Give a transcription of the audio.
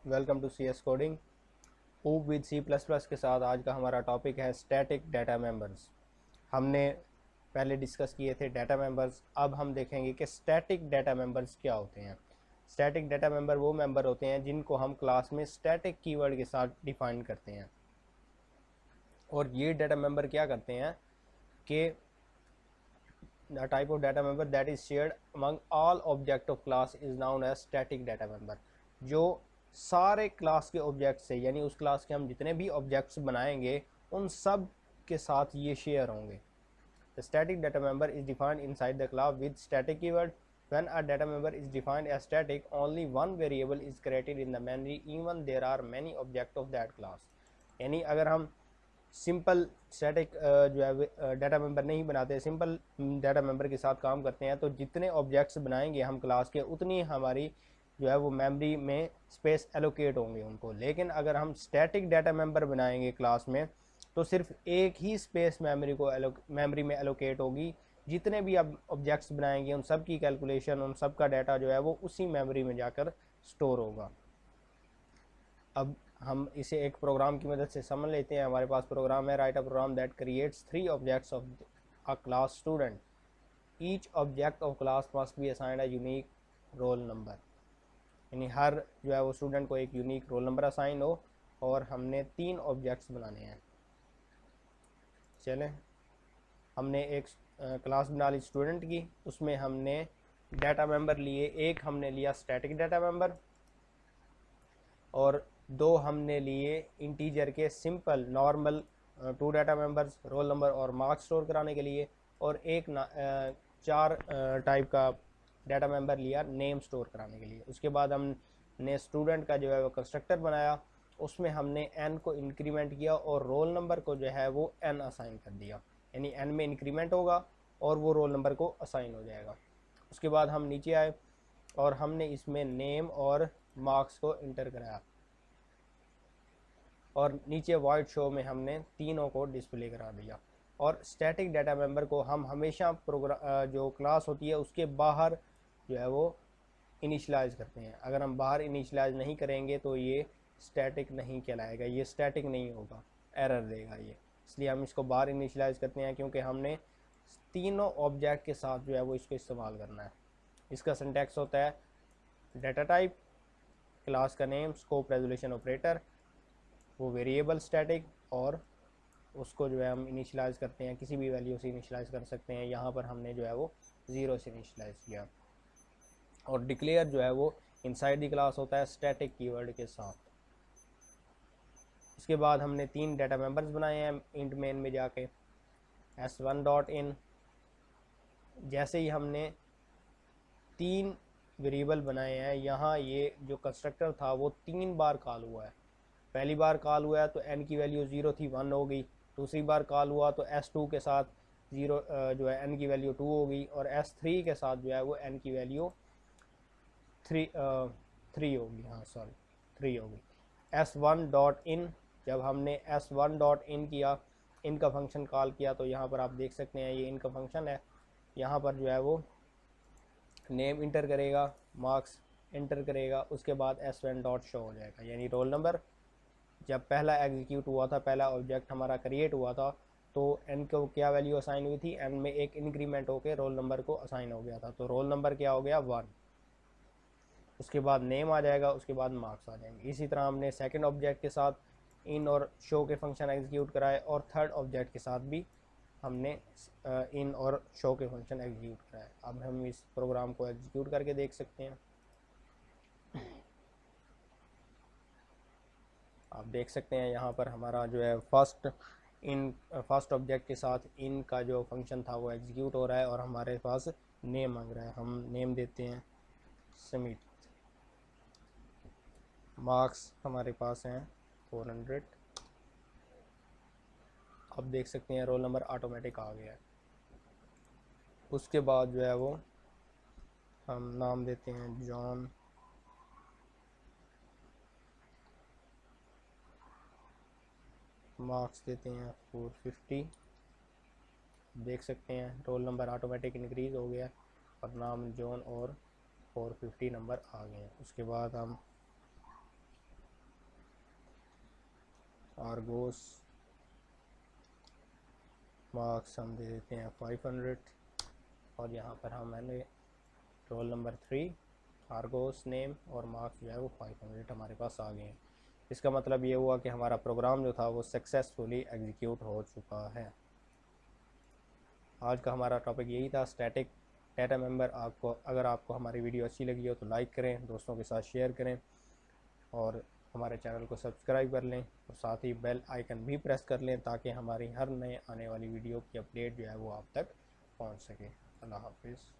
Welcome to C S coding. ऊब with C plus plus के साथ आज का हमारा टॉपिक है स्टैटिक डाटा मेंबर्स। हमने पहले डिस्कस किए थे डाटा मेंबर्स, अब हम देखेंगे कि स्टैटिक डाटा मेंबर्स क्या होते हैं। स्टैटिक डाटा मेंबर वो मेंबर होते हैं जिनको हम क्लास में स्टैटिक कीवर्ड के साथ डिफाइन करते हैं, और ये डाटा मेंबर क्या करते हैं कि the type of data member that is shared among all object of class is known as static data member। जो सारे क्लास के ऑब्जेक्ट से, यानी उस क्लास के हम जितने भी ऑब्जेक्ट्स बनाएंगे उन सब के साथ ये शेयर होंगे। The static data member is defined inside the class with static keyword। When a data member is defined as static, only one variable is created in the memory even there are many objects of that class। यानी अगर हम simple static जो है data member नहीं बनाते, simple data member के साथ काम करते हैं, तो जितने ऑब्जेक्ट्स बनाएंगे हम क्लास के उतनी हमारी जो है वो मेमोरी में स्पेस एलोकेट होंगे उनको। लेकिन अगर हम स्टैटिक डाटा मेंबर बनाएंगे क्लास में तो सिर्फ एक ही स्पेस मेमोरी में एलोकेट होगी। जितने भी अब ऑब्जेक्ट्स बनाएंगे उन सब की कैलकुलेशन, उन सब का डाटा जो है वो उसी मेमोरी में जाकर स्टोर होगा। अब हम इसे एक प्रोग्राम की मदद से समझ लेते हैं। हमारे पास प्रोग्राम है, write a program that creates 3 objects of a class student. Each object of class must be assigned a unique roll number. यानी हर जो है वो स्टूडेंट को एक यूनिक रोल नंबर असाइन हो, और हमने 3 ऑब्जेक्ट्स बनाने हैं। चलें, हमने एक क्लास बना ली स्टूडेंट की, उसमें हमने डाटा मेंबर लिए। एक हमने लिया स्टैटिक डाटा मेंबर, और 2 हमने लिए इंटीजर के simple normal 2 data members, roll number और मार्क्स स्टोर कराने के लिए, और एक 4 टाइप का डाटा मेंबर लिया नेम स्टोर कराने के लिए। उसके बाद हमने स्टूडेंट का जो है वो कंस्ट्रक्टर बनाया, उसमें हमने n को इंक्रीमेंट किया और रोल नंबर को जो है वो n असाइन कर दिया। यानी n में इंक्रीमेंट होगा और वो रोल नंबर को असाइन हो जाएगा। उसके बाद हम नीचे आए और हमने इसमें नेम और मार्क्स को इंटर कराया, और नीचे वाइड शो में हमने तीनों को डिस्प्ले करा दिया। और स्टैटिक डाटा मेंबर को हम हमेशा प्रोग्राम जो क्लास होती है उसके बाहर जो है वो इनिशलाइज करते हैं। अगर हम बाहर इनिशलाइज नहीं करेंगे तो ये स्टैटिक नहीं कहलाएगा, ये स्टैटिक नहीं होगा, एरर देगा ये। इसलिए हम इसको बाहर इनिशलाइज करते हैं, क्योंकि हमने तीनों ऑब्जेक्ट के साथ जो है वो इसको इस्तेमाल करना है। इसका सिंटैक्स होता है डाटा टाइप, क्लास का नेम, स्कोप रेजोल्यूशन ऑपरेटर, वो वेरिएबल स्टैटिक, और उसको जो है हम इनिशलाइज करते हैं, किसी भी वैल्यू से इनिशलाइज कर सकते हैं। यहाँ पर हमने जो है वो 0 से इनिशलाइज किया। और डिक्लेयर जो है वो इनसाइड दी क्लास होता है स्टैटिक कीवर्ड के साथ। उसके बाद हमने 3 डाटा मेंबर्स बनाए हैं इंट मेन में जाके। s1 डॉट इन, जैसे ही हमने 3 वेरिएबल बनाए हैं, यहाँ ये जो कंस्ट्रक्टर था वो 3 बार कॉल हुआ है। पहली बार कॉल हुआ है तो n की वैल्यू 0 थी, 1 हो गई। दूसरी बार कॉल हुआ तो s2 के साथ 0 जो है n की वैल्यू 2 हो गई, और s3 के साथ जो है वो n की वैल्यू 3 होगी, हाँ सॉरी 3 होगी। s1 डॉट इन, जब हमने s1 डॉट इन किया, इन का फंक्शन कॉल किया, तो यहाँ पर आप देख सकते हैं ये इन का फंक्शन है। यहाँ पर जो है वो नेम इंटर करेगा, मार्क्स इंटर करेगा, उसके बाद s1 डॉट शो हो जाएगा। यानी रोल नंबर जब पहला एग्जीक्यूट हुआ था, पहला ऑब्जेक्ट हमारा क्रिएट हुआ था, तो n को क्या वैल्यू असाइन हुई थी, n में एक इंक्रीमेंट होकर रोल नंबर को असाइन हो गया था, तो रोल नंबर क्या हो गया 1। उसके बाद नेम आ जाएगा, उसके बाद मार्क्स आ जाएंगे। इसी तरह हमने सेकंड ऑब्जेक्ट के साथ इन और शो के फंक्शन एग्जीक्यूट कराए, और थर्ड ऑब्जेक्ट के साथ भी हमने इन और शो के फंक्शन एग्जीक्यूट कराए। अब हम इस प्रोग्राम को एग्जीक्यूट करके देख सकते हैं। आप देख सकते हैं यहाँ पर हमारा जो है फर्स्ट ऑब्जेक्ट के साथ इन का जो फंक्शन था वो एग्जीक्यूट हो रहा है, और हमारे पास नेम मांग रहा है। हम नेम देते हैं समिट। मार्क्स हमारे पास हैं 400। आप देख सकते हैं रोल नंबर ऑटोमेटिक आ गया है। उसके बाद जो है वो हम नाम देते हैं जॉन, मार्क्स देते हैं 450। देख सकते हैं रोल नंबर ऑटोमेटिक इंक्रीज़ हो गया, और नाम जॉन और 450 नंबर आ गए हैं। उसके बाद हम आर्गोस मार्क्स हम दे देते हैं 500 और यहाँ पर हमने रोल नंबर 3 आर्गोस नेम और मार्क्स जो है वो 500 हमारे पास आ गए हैं। इसका मतलब ये हुआ कि हमारा प्रोग्राम जो था वो सक्सेसफुली एग्जीक्यूट हो चुका है। आज का हमारा टॉपिक यही था, स्टैटिक डाटा मेंबर। अगर आपको हमारी वीडियो अच्छी लगी हो तो लाइक करें, दोस्तों के साथ शेयर करें और हमारे चैनल को सब्सक्राइब कर लें और साथ ही बेल आइकन भी प्रेस कर लें ताकि हमारी हर नए आने वाली वीडियो की अपडेट जो है वो आप तक पहुंच सके। अल्लाह हाफिज़।